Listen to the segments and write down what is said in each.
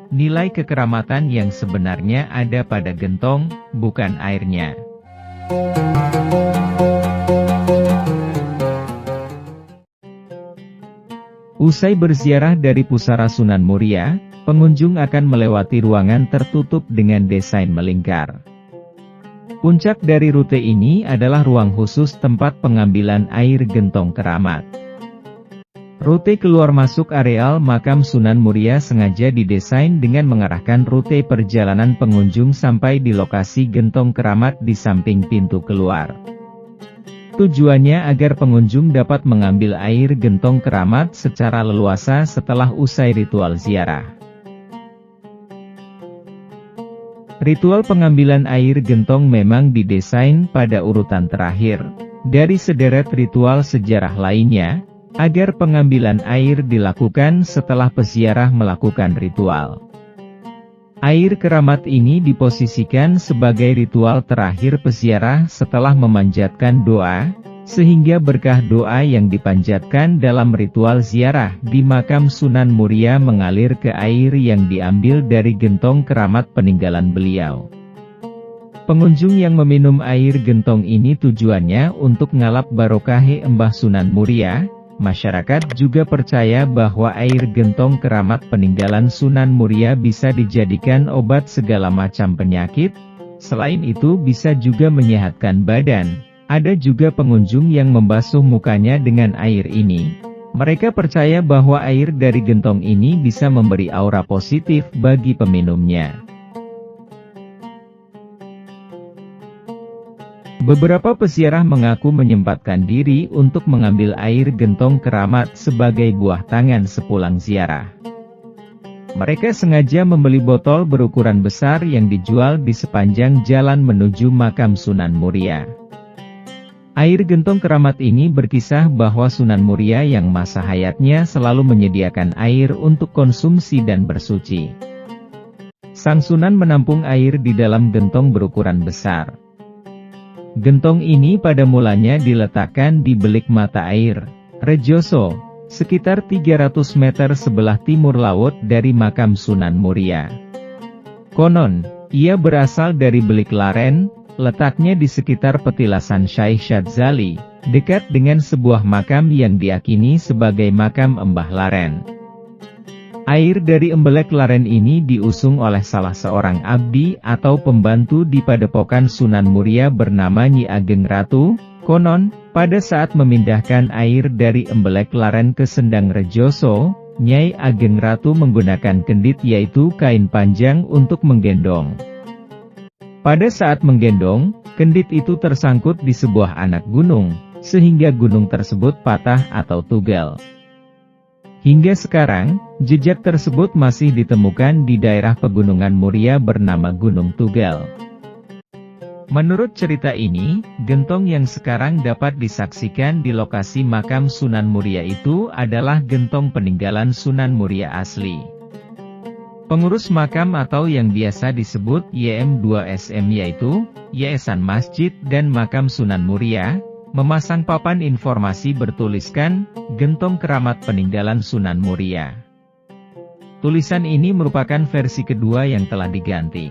nilai kekeramatan yang sebenarnya ada pada gentong, bukan airnya. Usai berziarah dari pusara Sunan Muria, pengunjung akan melewati ruangan tertutup dengan desain melingkar. Puncak dari rute ini adalah ruang khusus tempat pengambilan air gentong keramat. Rute keluar masuk areal makam Sunan Muria sengaja didesain dengan mengarahkan rute perjalanan pengunjung sampai di lokasi gentong keramat di samping pintu keluar. Tujuannya agar pengunjung dapat mengambil air gentong keramat secara leluasa setelah usai ritual ziarah. Ritual pengambilan air gentong memang didesain pada urutan terakhir dari sederet ritual sejarah lainnya, agar pengambilan air dilakukan setelah peziarah melakukan ritual. Air keramat ini diposisikan sebagai ritual terakhir peziarah setelah memanjatkan doa, sehingga berkah doa yang dipanjatkan dalam ritual ziarah di makam Sunan Muria mengalir ke air yang diambil dari gentong keramat peninggalan beliau. Pengunjung yang meminum air gentong ini tujuannya untuk ngalap barokahe Mbah Sunan Muria. Masyarakat juga percaya bahwa air gentong keramat peninggalan Sunan Muria bisa dijadikan obat segala macam penyakit. Selain itu bisa juga menyehatkan badan. Ada juga pengunjung yang membasuh mukanya dengan air ini. Mereka percaya bahwa air dari gentong ini bisa memberi aura positif bagi peminumnya. Beberapa peziarah mengaku menyempatkan diri untuk mengambil air gentong keramat sebagai buah tangan sepulang ziarah. Mereka sengaja membeli botol berukuran besar yang dijual di sepanjang jalan menuju makam Sunan Muria. Air gentong keramat ini berkisah bahwa Sunan Muria yang masa hayatnya selalu menyediakan air untuk konsumsi dan bersuci. Sang Sunan menampung air di dalam gentong berukuran besar. Gentong ini pada mulanya diletakkan di belik mata air, Rejoso, sekitar 300 meter sebelah timur laut dari makam Sunan Muria. Konon, ia berasal dari belik Laren, letaknya di sekitar petilasan Syekh Syadzali, dekat dengan sebuah makam yang diyakini sebagai makam Mbah Laren. Air dari embelek Laren ini diusung oleh salah seorang abdi atau pembantu di padepokan Sunan Muria bernama Nyi Ageng Ratu. Konon, pada saat memindahkan air dari embelek Laren ke Sendang Rejoso, Nyai Ageng Ratu menggunakan kendit yaitu kain panjang untuk menggendong. Pada saat menggendong, kendit itu tersangkut di sebuah anak gunung, sehingga gunung tersebut patah atau tugel. Hingga sekarang, jejak tersebut masih ditemukan di daerah pegunungan Muria bernama Gunung Tugel. Menurut cerita ini, gentong yang sekarang dapat disaksikan di lokasi makam Sunan Muria itu adalah gentong peninggalan Sunan Muria asli. Pengurus makam atau yang biasa disebut YM2SM yaitu, Yayasan Masjid dan Makam Sunan Muria, memasang papan informasi bertuliskan, gentong keramat peninggalan Sunan Muria. Tulisan ini merupakan versi kedua yang telah diganti.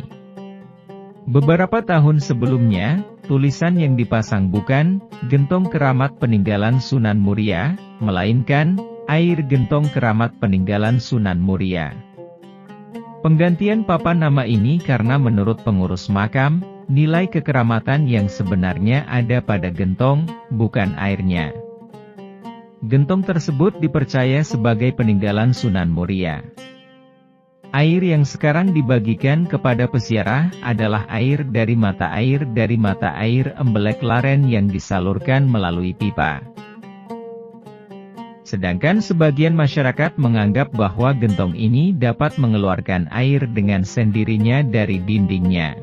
Beberapa tahun sebelumnya, tulisan yang dipasang bukan, gentong keramat peninggalan Sunan Muria, melainkan, air gentong keramat peninggalan Sunan Muria. Penggantian papan nama ini karena menurut pengurus makam, nilai kekeramatan yang sebenarnya ada pada gentong, bukan airnya. Gentong tersebut dipercaya sebagai peninggalan Sunan Muria. Air yang sekarang dibagikan kepada peziarah adalah air dari mata air embelek Laren yang disalurkan melalui pipa. Sedangkan sebagian masyarakat menganggap bahwa gentong ini dapat mengeluarkan air dengan sendirinya dari dindingnya.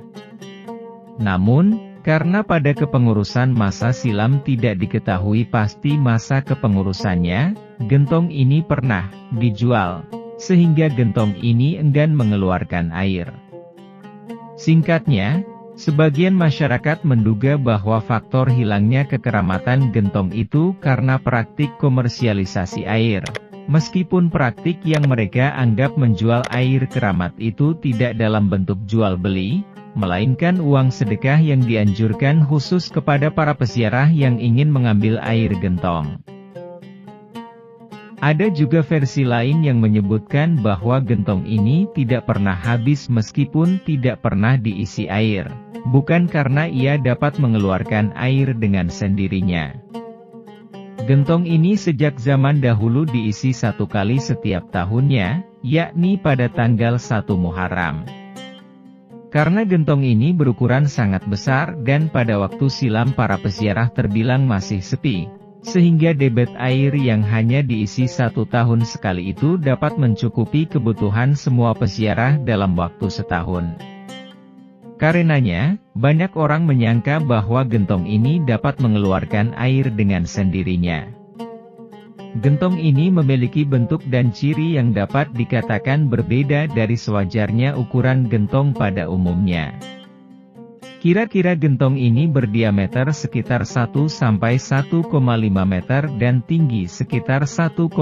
Namun, karena pada kepengurusan masa silam tidak diketahui pasti masa kepengurusannya, gentong ini pernah dijual, sehingga gentong ini enggan mengeluarkan air. Singkatnya, sebagian masyarakat menduga bahwa faktor hilangnya kekeramatan gentong itu karena praktik komersialisasi air, Meskipun praktik yang mereka anggap menjual air keramat itu tidak dalam bentuk jual beli, melainkan uang sedekah yang dianjurkan khusus kepada para peziarah yang ingin mengambil air gentong. Ada juga versi lain yang menyebutkan bahwa gentong ini tidak pernah habis meskipun tidak pernah diisi air, bukan karena ia dapat mengeluarkan air dengan sendirinya. Gentong ini sejak zaman dahulu diisi satu kali setiap tahunnya, yakni pada tanggal 1 Muharram. Karena gentong ini berukuran sangat besar dan pada waktu silam para peziarah terbilang masih sepi, sehingga debit air yang hanya diisi 1 tahun sekali itu dapat mencukupi kebutuhan semua peziarah dalam waktu setahun. Karenanya, banyak orang menyangka bahwa gentong ini dapat mengeluarkan air dengan sendirinya. Gentong ini memiliki bentuk dan ciri yang dapat dikatakan berbeda dari sewajarnya ukuran gentong pada umumnya. Kira-kira gentong ini berdiameter sekitar 1 sampai 1,5 meter dan tinggi sekitar 1,2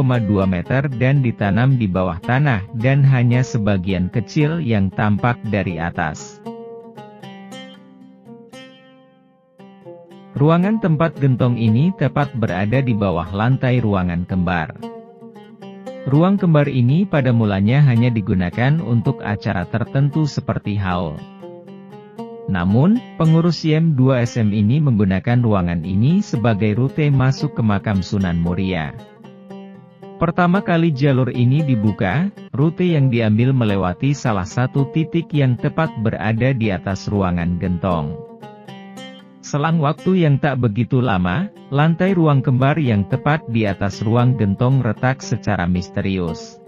meter dan ditanam di bawah tanah dan hanya sebagian kecil yang tampak dari atas. Ruangan tempat gentong ini tepat berada di bawah lantai ruangan kembar. Ruang kembar ini pada mulanya hanya digunakan untuk acara tertentu seperti haul. Namun, pengurus YM 2SM ini menggunakan ruangan ini sebagai rute masuk ke makam Sunan Muria. Pertama kali jalur ini dibuka, rute yang diambil melewati salah satu titik yang tepat berada di atas ruangan gentong. Selang waktu yang tak begitu lama, lantai ruang kembar yang tepat di atas ruang gentong retak secara misterius.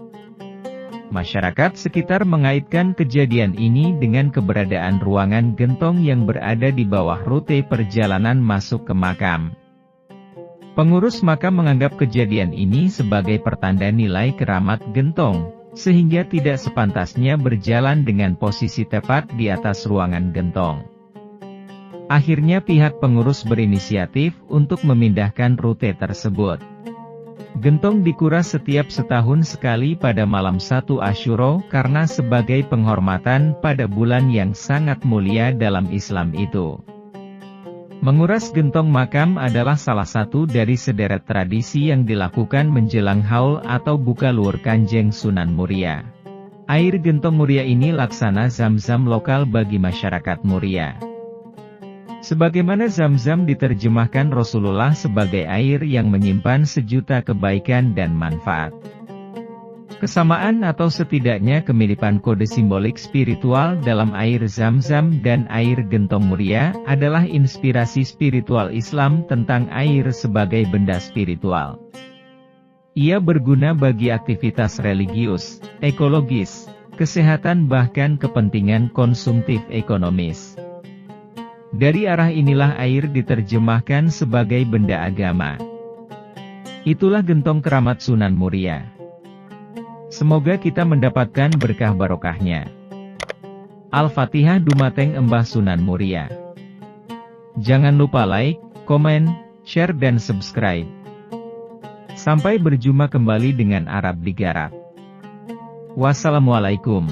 Masyarakat sekitar mengaitkan kejadian ini dengan keberadaan ruangan gentong yang berada di bawah rute perjalanan masuk ke makam. Pengurus makam menganggap kejadian ini sebagai pertanda nilai keramat gentong, sehingga tidak sepantasnya berjalan dengan posisi tepat di atas ruangan gentong. Akhirnya pihak pengurus berinisiatif untuk memindahkan rute tersebut. Gentong dikuras setiap setahun sekali pada malam 1 Asyura karena sebagai penghormatan pada bulan yang sangat mulia dalam Islam itu. Menguras gentong makam adalah salah satu dari sederet tradisi yang dilakukan menjelang haul atau buka luar Kanjeng Sunan Muria. Air gentong Muria ini laksana zam-zam lokal bagi masyarakat Muria. Sebagaimana zam-zam diterjemahkan Rasulullah sebagai air yang menyimpan sejuta kebaikan dan manfaat. Kesamaan atau setidaknya kemiripan kode simbolik spiritual dalam air zam-zam dan air gentong Muria adalah inspirasi spiritual Islam tentang air sebagai benda spiritual. Ia berguna bagi aktivitas religius, ekologis, kesehatan bahkan kepentingan konsumtif ekonomis. Dari arah inilah air diterjemahkan sebagai benda agama. Itulah gentong keramat Sunan Muria. Semoga kita mendapatkan berkah barokahnya. Al-Fatihah Dumateng Embah Sunan Muria. Jangan lupa like, komen, share dan subscribe. Sampai berjumpa kembali dengan Arab Digarap. Wassalamualaikum.